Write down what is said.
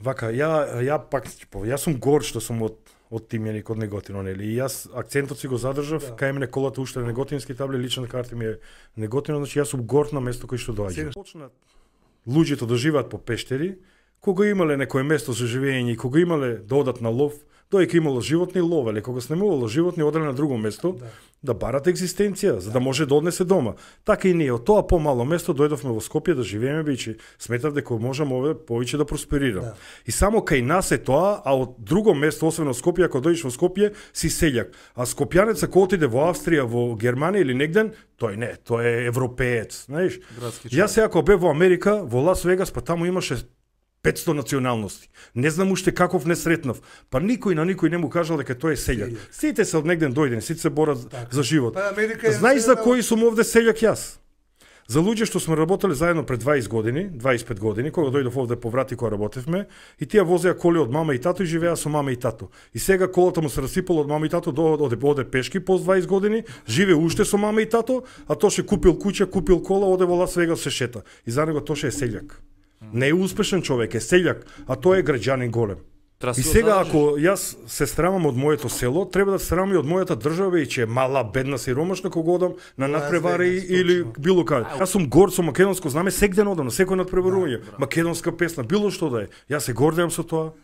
Вака, ја пак јас сум горд што сум од Тимјаник, од Неготино, нели? И јас акцентот си го задржав, кај мене колата уште на неготински табли, личната карта ми е Неготино, значи јас сум горд на место кој што доаѓа. Почнат луѓето да живеат по пештери, кога имале некое место за живење и кога имале да одат на лов, доека имало животни ловеле, кога снемувало животни оделе на друго место, да барат екзистенција, за да може да однесе дома. Така и ние, од тоа помало место дојдовме во Скопје да живееме, бичи сметав дека можам овде повеќе да просперирам. И само кај нас е тоа, а од друго место, освен од Скопје, ако дојдеш во Скопје, си селјак. А скопјанец ако отиде во Австрија, во Германија или негден, тој не, тој е европеец, знаеш. Јас ако бев во Америка, во Лас Вегас, па таму имаше 500 националности. Не знам уште каков не сретнав. Па никој на никој не му кажал дека тој е селјак. Сите се од негден дојдени, сите се борат за живот. Знаеш за кој сум овде селјак јас? За луѓе што сме работеле заедно пред 20 години, 25 години, кога дојдов овде по врати кога работевме, и тие возеа коли од мама и тато и живеа со мама и тато. И сега колата му се расипала од мама и тато, оде пешки по 20 години, живе уште со мама и тато, а тоше купил куќа, купил кола, оде во Лас Вегас се шета. И за него тоше е селјак. Не е успешен човек, е селјак, а тој е граѓанин голем. И сега ако јас се срамам од моето село, треба да се срамам и од мојата држава и че е мала, бедна, сиромашна кога одам на надпревари или било каде. Јас сум горд со македонско знаме, секој ден одам на секој надпреварување, македонска песна, било што да е. Јас се гордеам со тоа.